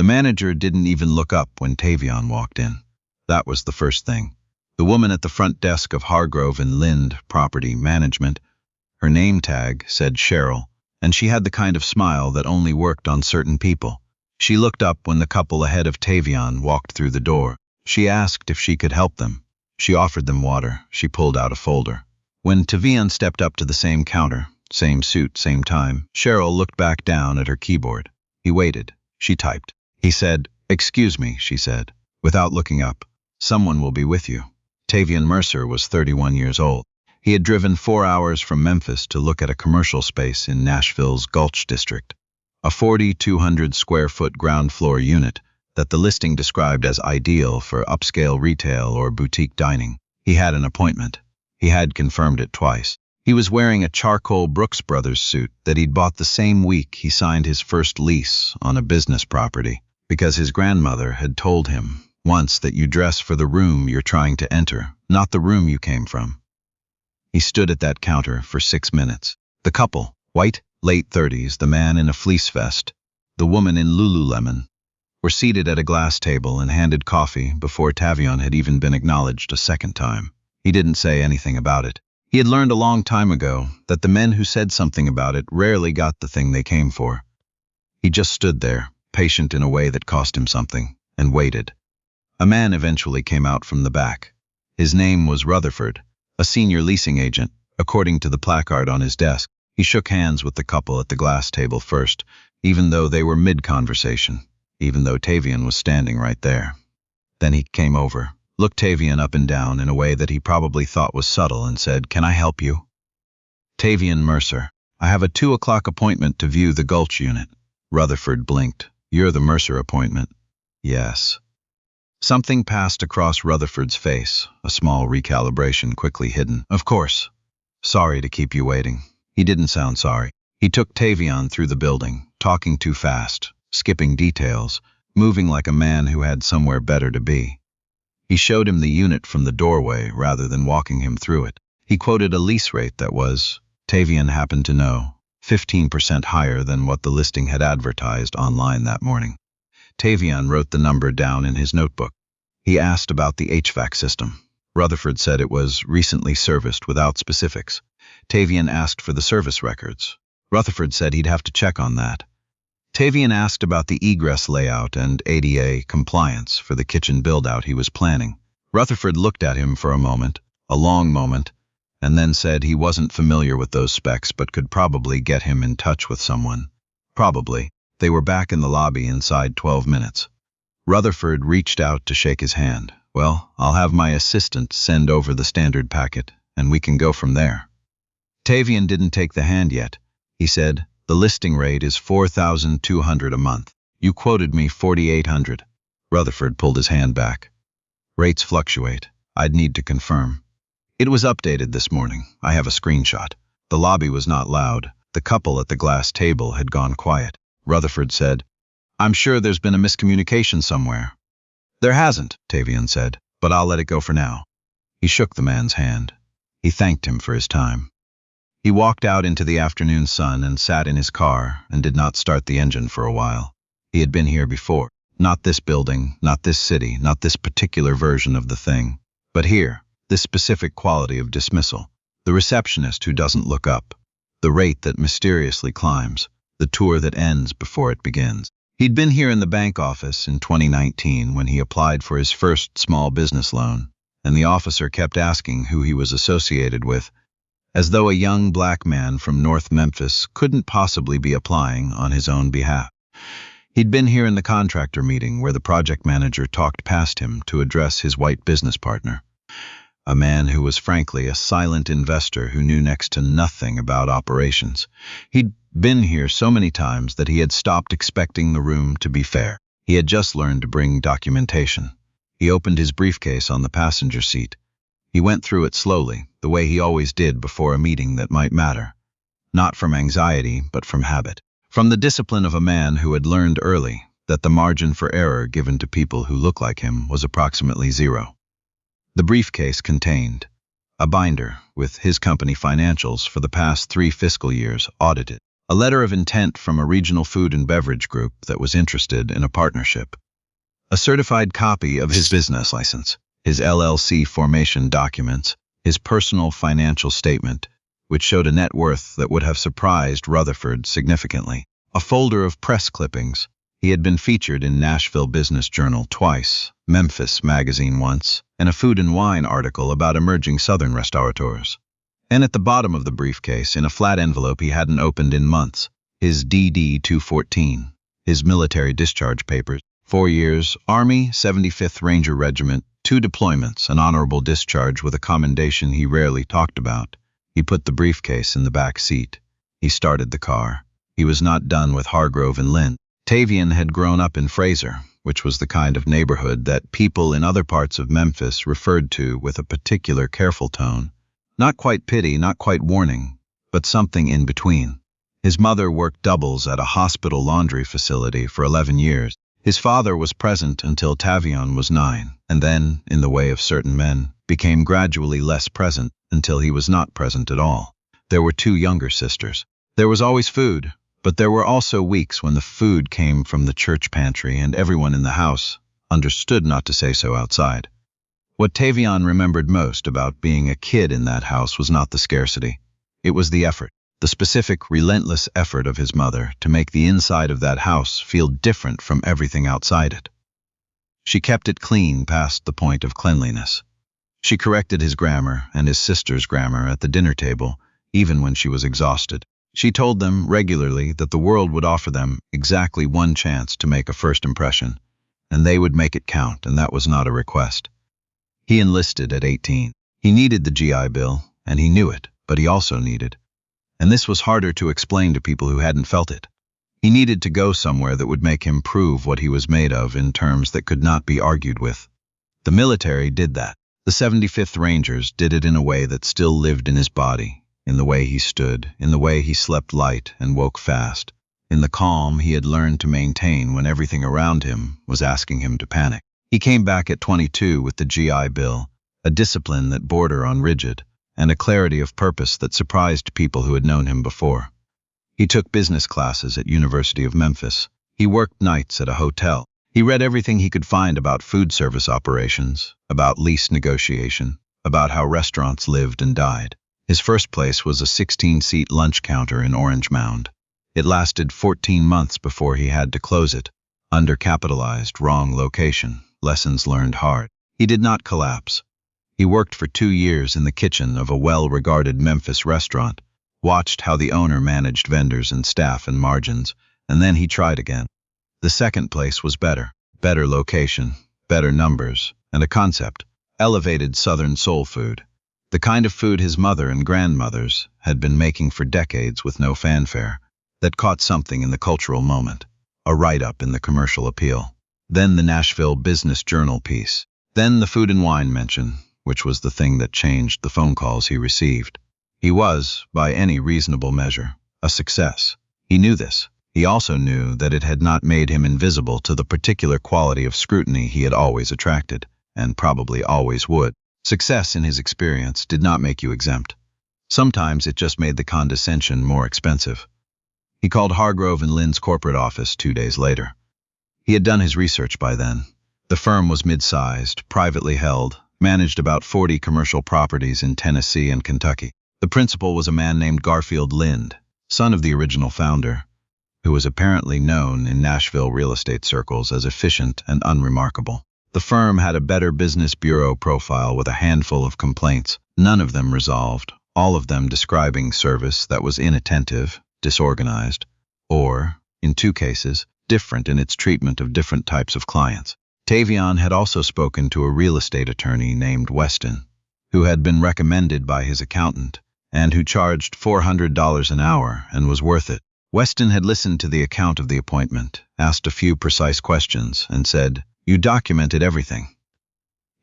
manager didn't even look up when Tavion walked in. That was the first thing. The woman at the front desk of Hargrove and Lind Property Management, her name tag said Cheryl, and she had the kind of smile that only worked on certain people. She looked up when the couple ahead of Tavion walked through the door. She asked if she could help them. She offered them water. She pulled out a folder. When Tavion stepped up to the same counter, same suit, same time, Cheryl looked back down at her keyboard. He waited. She typed. He said, "Excuse me," she said, without looking up. "Someone will be with you." Tavion Mercer was 31 years old. He had driven 4 hours from Memphis to look at a commercial space in Nashville's Gulch district, a 4,200 square foot ground floor unit that the listing described as ideal for upscale retail or boutique dining. He had an appointment. He had confirmed it twice. He was wearing a charcoal Brooks Brothers suit that he'd bought the same week he signed his first lease on a business property, because his grandmother had told him once that you dress for the room you're trying to enter, not the room you came from. He stood at that counter for 6 minutes. The couple, white, late 30s, the man in a fleece vest, the woman in Lululemon, were seated at a glass table and handed coffee before Tavion had even been acknowledged a second time. He didn't say anything about it. He had learned a long time ago that the men who said something about it rarely got the thing they came for. He just stood there, patient in a way that cost him something, and waited. A man eventually came out from the back. His name was Rutherford, a senior leasing agent, according to the placard on his desk. He shook hands with the couple at the glass table first, even though they were mid-conversation, even though Tavion was standing right there. Then he came over, looked Tavion up and down in a way that he probably thought was subtle, and said, "Can I help you?" "Tavion Mercer. I have a 2 o'clock appointment to view the Gulch unit." Rutherford blinked. "You're the Mercer appointment?" "Yes." Something passed across Rutherford's face, a small recalibration quickly hidden. "Of course. Sorry to keep you waiting." He didn't sound sorry. He took Tavion through the building, talking too fast, skipping details, moving like a man who had somewhere better to be. He showed him the unit from the doorway rather than walking him through it. He quoted a lease rate that was, Tavion happened to know, 15% higher than what the listing had advertised online that morning. Tavion wrote the number down in his notebook. He asked about the HVAC system. Rutherford said it was recently serviced without specifics. Tavion asked for the service records. Rutherford said he'd have to check on that. Tavion asked about the egress layout and ADA compliance for the kitchen build-out he was planning. Rutherford looked at him for a long moment, and then said he wasn't familiar with those specs but could probably get him in touch with someone. Probably. They were back in the lobby inside 12 minutes. Rutherford reached out to shake his hand. "Well, I'll have my assistant send over the standard packet, and we can go from there." Tavion didn't take the hand yet. He said, "The listing rate is $4,200 a month. You quoted me $4,800. Rutherford pulled his hand back. "Rates fluctuate. I'd need to confirm." "It was updated this morning. I have a screenshot." The lobby was not loud. The couple at the glass table had gone quiet. Rutherford said, "I'm sure there's been a miscommunication somewhere." "There hasn't," Tavion said, "but I'll let it go for now." He shook the man's hand. He thanked him for his time. He walked out into the afternoon sun and sat in his car and did not start the engine for a while. He had been here before. Not this building, not this city, not this particular version of the thing. But here, this specific quality of dismissal. The receptionist who doesn't look up. The rate that mysteriously climbs. The tour that ends before it begins. He'd been here in the bank office in 2019 when he applied for his first small business loan, and the officer kept asking who he was associated with, as though a young black man from North Memphis couldn't possibly be applying on his own behalf. He'd been here in the contractor meeting where the project manager talked past him to address his white business partner, a man who was frankly a silent investor who knew next to nothing about operations. He'd been here so many times that he had stopped expecting the room to be fair. He had just learned to bring documentation. He opened his briefcase on the passenger seat. He went through it slowly, the way he always did before a meeting that might matter. Not from anxiety, but from habit. From the discipline of a man who had learned early that the margin for error given to people who look like him was approximately 0. The briefcase contained a binder with his company financials for the past 3 fiscal years audited, A letter of intent from a regional food and beverage group that was interested in a partnership. A certified copy of his business license, his LLC formation documents, his personal financial statement, which showed a net worth that would have surprised Rutherford significantly. A folder of press clippings. He had been featured in Nashville Business Journal twice, Memphis magazine once, and a food and wine article about emerging southern restaurateurs. And at the bottom of the briefcase, in a flat envelope he hadn't opened in months, his DD-214, his military discharge papers. 4 years, Army, 75th Ranger Regiment, 2 deployments, an honorable discharge with a commendation he rarely talked about. He put the briefcase in the back seat. He started the car. He was not done with Hargrove and Lind. Tavion had grown up in Fraser, which was the kind of neighborhood that people in other parts of Memphis referred to with a particular careful tone. Not quite pity, not quite warning, but something in between. His mother worked doubles at a hospital laundry facility for 11 years. His father was present until Tavion was 9, and then, in the way of certain men, became gradually less present until he was not present at all. There were 2 younger sisters. There was always food, but there were also weeks when the food came from the church pantry and everyone in the house understood not to say so outside. What Tavion remembered most about being a kid in that house was not the scarcity. It was the effort, the specific, relentless effort of his mother to make the inside of that house feel different from everything outside it. She kept it clean past the point of cleanliness. She corrected his grammar and his sister's grammar at the dinner table, even when she was exhausted. She told them regularly that the world would offer them exactly 1 chance to make a first impression, and they would make it count, and that was not a request. He enlisted at 18. He needed the GI Bill, and he knew it, but he also needed, and this was harder to explain to people who hadn't felt it. He needed to go somewhere that would make him prove what he was made of in terms that could not be argued with. The military did that. The 75th Rangers did it in a way that still lived in his body, in the way he stood, in the way he slept light and woke fast, in the calm he had learned to maintain when everything around him was asking him to panic. He came back at 22 with the GI Bill, a discipline that bordered on rigid, and a clarity of purpose that surprised people who had known him before. He took business classes at University of Memphis. He worked nights at a hotel. He read everything he could find about food service operations, about lease negotiation, about how restaurants lived and died. His first place was a 16-seat lunch counter in Orange Mound. It lasted 14 months before he had to close it. Undercapitalized, wrong location, lessons learned hard. He did not collapse. He worked for 2 years in the kitchen of a well-regarded Memphis restaurant, watched how the owner managed vendors and staff and margins, and then he tried again. The second place was better location, better numbers, and a concept, elevated Southern soul food. The kind of food his mother and grandmothers had been making for decades with no fanfare, that caught something in the cultural moment, a write-up in the commercial appeal. Then the Nashville Business Journal piece. Then the food and wine mention, which was the thing that changed the phone calls he received. He was, by any reasonable measure, a success. He knew this. He also knew that it had not made him invisible to the particular quality of scrutiny he had always attracted, and probably always would. Success, in his experience, did not make you exempt. Sometimes it just made the condescension more expensive. He called Hargrove and Lind's corporate office 2 days later. He had done his research by then. The firm was mid-sized, privately held, managed about 40 commercial properties in Tennessee and Kentucky. The principal was a man named Garfield Lind, son of the original founder, who was apparently known in Nashville real estate circles as efficient and unremarkable. The firm had a Better Business Bureau profile with a handful of complaints, none of them resolved, all of them describing service that was inattentive, disorganized, or, in 2 cases, different in its treatment of different types of clients. Tavion had also spoken to a real estate attorney named Weston, who had been recommended by his accountant, and who charged $400 an hour and was worth it. Weston had listened to the account of the appointment, asked a few precise questions, and said, "You documented everything."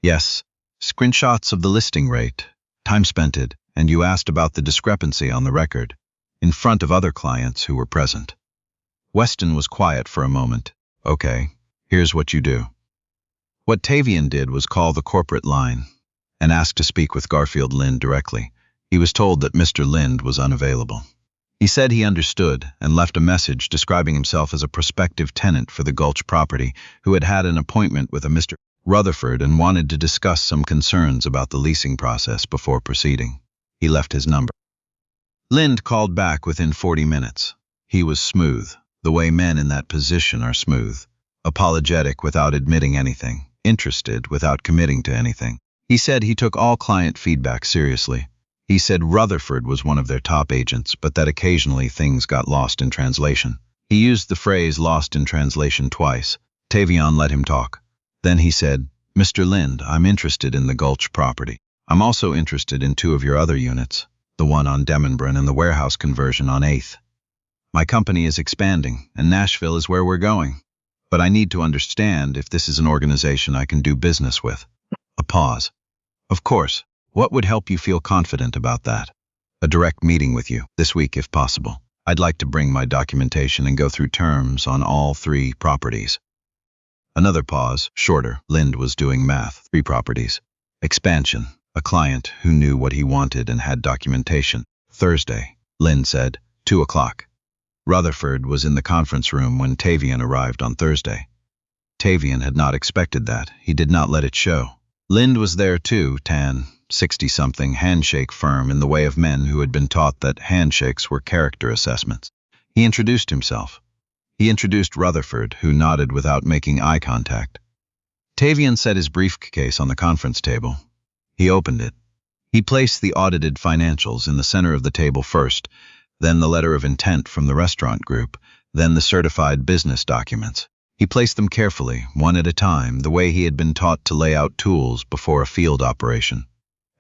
"Yes, screenshots of the listing rate, time spent it, and you asked about the discrepancy on the record, in front of other clients who were present." Weston was quiet for a moment. "Okay, here's what you do." What Tavion did was call the corporate line and ask to speak with Garfield Lind directly. He was told that Mr. Lind was unavailable. He said he understood and left a message describing himself as a prospective tenant for the Gulch property who had had an appointment with a Mr. Rutherford and wanted to discuss some concerns about the leasing process before proceeding. He left his number. Lind called back within 40 minutes. He was smooth, the way men in that position are smooth. Apologetic without admitting anything, interested without committing to anything. He said he took all client feedback seriously. He said Rutherford was one of their top agents, but that occasionally things got lost in translation. He used the phrase lost in translation twice. Tavion let him talk. Then he said, "Mr. Lind, I'm interested in the Gulch property. I'm also interested in 2 of your other units, the one on Demonbrin and the warehouse conversion on 8th. My company is expanding, and Nashville is where we're going. But I need to understand if this is an organization I can do business with." A pause. "Of course. What would help you feel confident about that?" "A direct meeting with you, this week if possible. I'd like to bring my documentation and go through terms on all 3 properties." Another pause, shorter. Lind was doing math. 3 properties. Expansion. A client who knew what he wanted and had documentation. Thursday, Lind said, 2 o'clock. Rutherford was in the conference room when Tavion arrived on Thursday. Tavion had not expected that. He did not let it show. Lind was there too, tan, 60-something, handshake firm in the way of men who had been taught that handshakes were character assessments. He introduced himself. He introduced Rutherford, who nodded without making eye contact. Tavion set his briefcase on the conference table. He opened it. He placed the audited financials in the center of the table first, then the letter of intent from the restaurant group, then the certified business documents. He placed them carefully, one at a time, the way he had been taught to lay out tools before a field operation.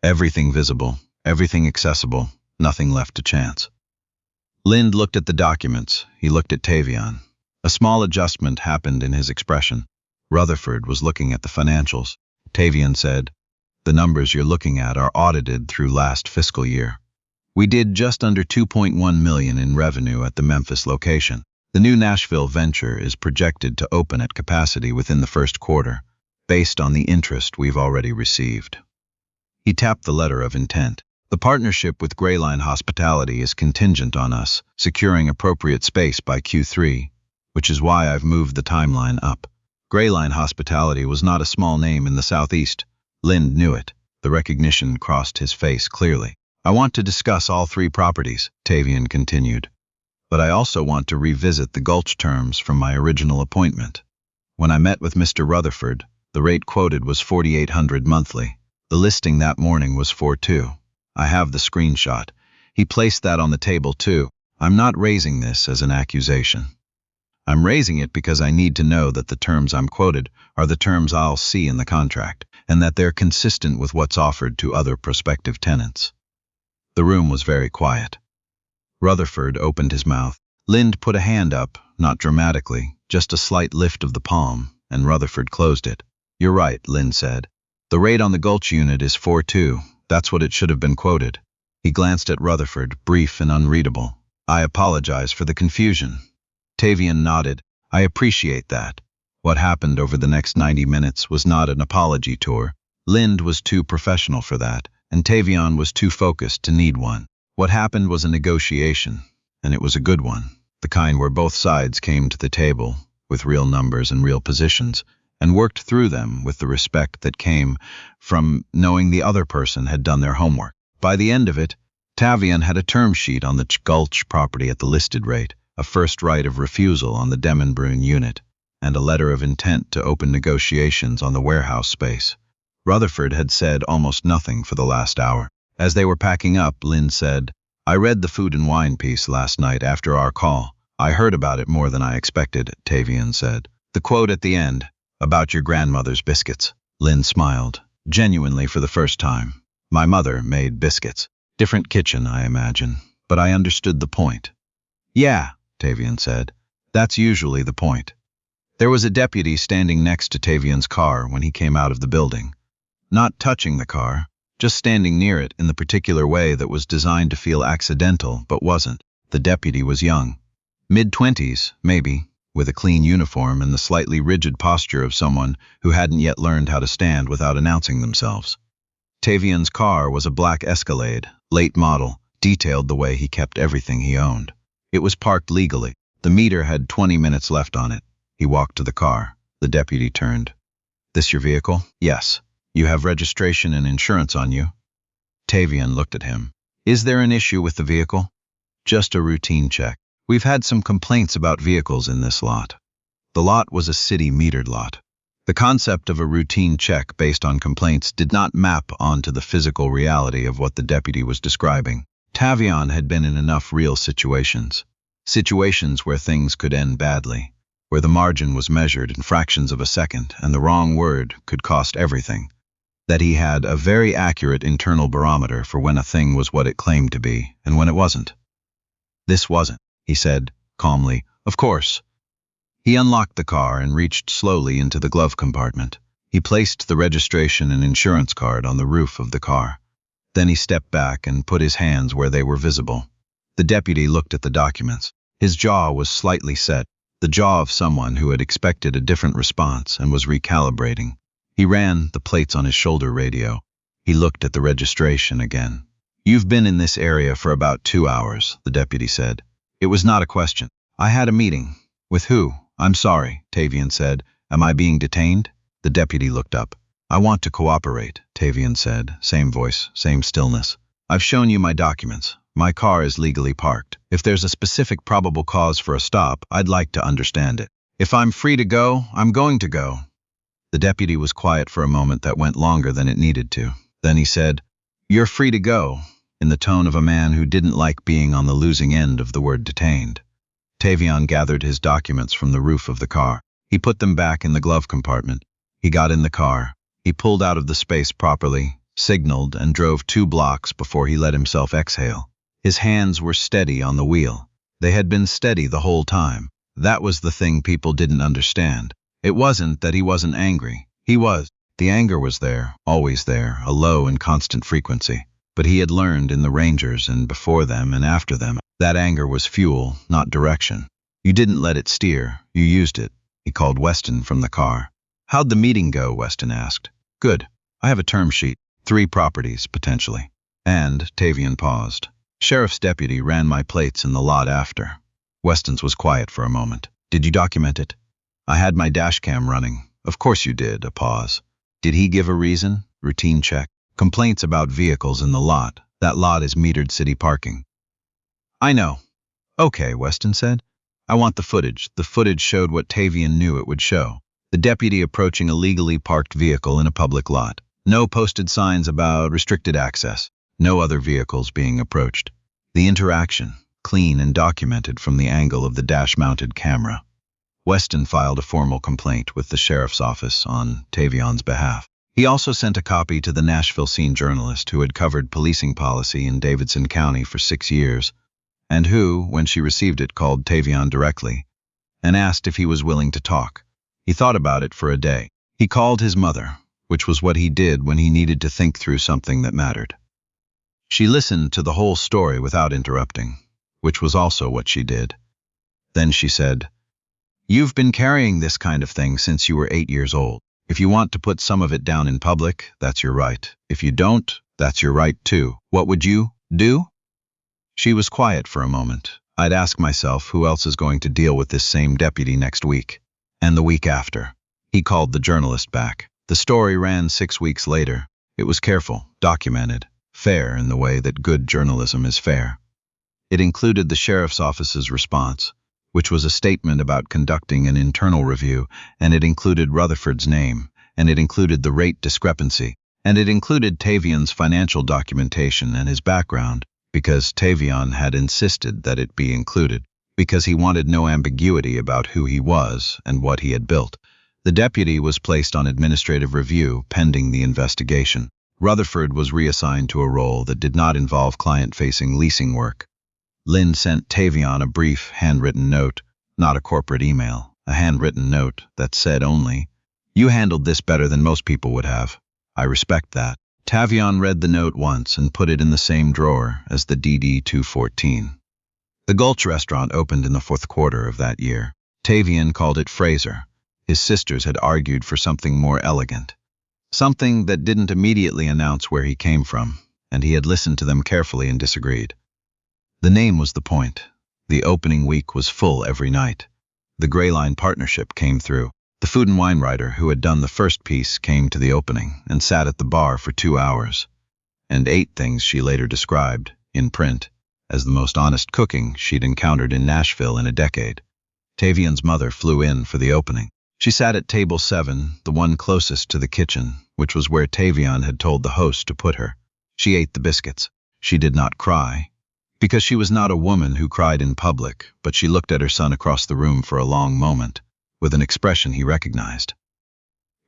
Everything visible, everything accessible, nothing left to chance. Lind looked at the documents. He looked at Tavion. A small adjustment happened in his expression. Rutherford was looking at the financials. Tavion said, "The numbers you're looking at are audited through last fiscal year. We did just under $2.1 million in revenue at the Memphis location. The new Nashville venture is projected to open at capacity within the first quarter, based on the interest we've already received." He tapped the letter of intent. "The partnership with Grayline Hospitality is contingent on us securing appropriate space by Q3, which is why I've moved the timeline up." Grayline Hospitality was not a small name in the Southeast. Lind knew it. The recognition crossed his face clearly. "I want to discuss all 3 properties," Tavion continued. "But I also want to revisit the Gulch terms from my original appointment. When I met with Mr. Rutherford, the rate quoted was $4,800 monthly. The listing that morning was 4,200. I have the screenshot. He placed that on the table too. I'm not raising this as an accusation. I'm raising it because I need to know that the terms I'm quoted are the terms I'll see in the contract, and that they're consistent with what's offered to other prospective tenants." The room was very quiet. Rutherford opened his mouth. Lind put a hand up, not dramatically, just a slight lift of the palm, and Rutherford closed it. "You're right," Lind said. "The rate on the Gulch unit is 4,200. That's what it should have been quoted." He glanced at Rutherford, brief and unreadable. "I apologize for the confusion." Tavion nodded. "I appreciate that." What happened over the next 90 minutes was not an apology tour. Lind was too professional for that, and Tavion was too focused to need one. What happened was a negotiation, and it was a good one, the kind where both sides came to the table with real numbers and real positions, and worked through them with the respect that came from knowing the other person had done their homework. By the end of it, Tavion had a term sheet on the Gulch property at the listed rate, a first right of refusal on the Demonbrin unit, and a letter of intent to open negotiations on the warehouse space. Rutherford had said almost nothing for the last hour. As they were packing up, Lind said, "I read the food and wine piece last night after our call. I heard about it more than I expected," Tavion said. "The quote at the end, about your grandmother's biscuits." Lind smiled, genuinely for the first time. "My mother made biscuits. Different kitchen, I imagine, but I understood the point." "Yeah," Tavion said. "That's usually the point." There was a deputy standing next to Tavion's car when he came out of the building. Not touching the car, just standing near it in the particular way that was designed to feel accidental but wasn't. The deputy was young. Mid-20s, maybe, with a clean uniform and the slightly rigid posture of someone who hadn't yet learned how to stand without announcing themselves. Tavion's car was a black Escalade, late model, detailed the way he kept everything he owned. It was parked legally. The meter had 20 minutes left on it. He walked to the car. The deputy turned. "This your vehicle?" "Yes." "You have registration and insurance on you?" Tavion looked at him. "Is there an issue with the vehicle?" "Just a routine check. We've had some complaints about vehicles in this lot." The lot was a city-metered lot. The concept of a routine check based on complaints did not map onto the physical reality of what the deputy was describing. Tavion had been in enough real situations. Situations where things could end badly, where the margin was measured in fractions of a second and the wrong word could cost everything. That he had a very accurate internal barometer for when a thing was what it claimed to be and when it wasn't. "This wasn't," he said, calmly. "Of course." He unlocked the car and reached slowly into the glove compartment. He placed the registration and insurance card on the roof of the car. Then he stepped back and put his hands where they were visible. The deputy looked at the documents. His jaw was slightly set, the jaw of someone who had expected a different response and was recalibrating. He ran the plates on his shoulder radio. He looked at the registration again. "You've been in this area for about 2 hours, the deputy said. It was not a question. "I had a meeting." "With who?" "I'm sorry," Tavion said. "Am I being detained?" The deputy looked up. "I want to cooperate," Tavion said. Same voice, same stillness. "I've shown you my documents. My car is legally parked. If there's a specific probable cause for a stop, I'd like to understand it. If I'm free to go, I'm going to go." The deputy was quiet for a moment that went longer than it needed to. Then he said, "You're free to go," in the tone of a man who didn't like being on the losing end of the word detained. Tavion gathered his documents from the roof of the car. He put them back in the glove compartment. He got in the car. He pulled out of the space properly, signaled, and drove 2 blocks before he let himself exhale. His hands were steady on the wheel. They had been steady the whole time. That was the thing people didn't understand. It wasn't that he wasn't angry. He was. The anger was there, always there, a low and constant frequency. But he had learned in the Rangers and before them and after them, that anger was fuel, not direction. You didn't let it steer, you used it. He called Weston from the car. "How'd the meeting go?" Weston asked. "Good. I have a term sheet. 3 properties, potentially." And Tavion paused. "Sheriff's deputy ran my plates in the lot after." Weston's was quiet for a moment. "Did you document it?" "I had my dashcam running." "Of course you did." A pause. "Did he give a reason?" "Routine check. Complaints about vehicles in the lot. That lot is metered city parking." "I know." "Okay," Weston said. "I want the footage." The footage showed what Tavion knew it would show. The deputy approaching a legally parked vehicle in a public lot. No posted signs about restricted access. No other vehicles being approached. The interaction, clean and documented from the angle of the dash-mounted camera. Weston filed a formal complaint with the sheriff's office on Tavion's behalf. He also sent a copy to the Nashville scene journalist who had covered policing policy in Davidson County for 6 years, and who, when she received it, called Tavion directly and asked if he was willing to talk. He thought about it for a day. He called his mother, which was what he did when he needed to think through something that mattered. She listened to the whole story without interrupting, which was also what she did. Then she said, "You've been carrying this kind of thing since you were 8 years old. If you want to put some of it down in public, that's your right. If you don't, that's your right too. What would you do?" She was quiet for a moment. "I'd ask myself who else is going to deal with this same deputy next week. And the week after." He called the journalist back. The story ran 6 weeks later. It was careful, documented, fair in the way that good journalism is fair. It included the sheriff's office's response, which was a statement about conducting an internal review, and it included Rutherford's name, and it included the rate discrepancy, and it included Tavion's financial documentation and his background, because Tavion had insisted that it be included, because he wanted no ambiguity about who he was and what he had built. The deputy was placed on administrative review pending the investigation. Rutherford was reassigned to a role that did not involve client-facing leasing work. Lynn sent Tavion a brief, handwritten note, not a corporate email, a handwritten note that said only, "You handled this better than most people would have. I respect that." Tavion read the note once and put it in the same drawer as the DD-214. The Gulch restaurant opened in the 4th quarter of that year. Tavion called it Fraser. His sisters had argued for something more elegant, something that didn't immediately announce where he came from, and he had listened to them carefully and disagreed. The name was the point. The opening week was full every night. The Gray Line partnership came through. The food and wine writer who had done the first piece came to the opening and sat at the bar for 2 hours, and ate things she later described, in print, as the most honest cooking she'd encountered in Nashville in a decade. Tavion's mother flew in for the opening. She sat at table 7, the one closest to the kitchen, which was where Tavion had told the host to put her. She ate the biscuits. She did not cry, because she was not a woman who cried in public, but she looked at her son across the room for a long moment, with an expression he recognized.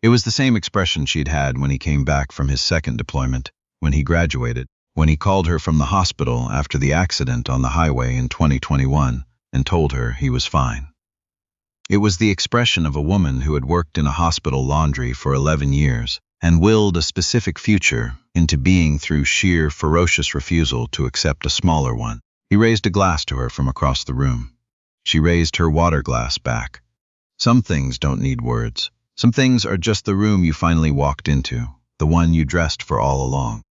It was the same expression she'd had when he came back from his second deployment, when he graduated, when he called her from the hospital after the accident on the highway in 2021 and told her he was fine. It was the expression of a woman who had worked in a hospital laundry for 11 years and willed a specific future into being through sheer, ferocious refusal to accept a smaller one. He raised a glass to her from across the room. She raised her water glass back. Some things don't need words. Some things are just the room you finally walked into, the one you dressed for all along.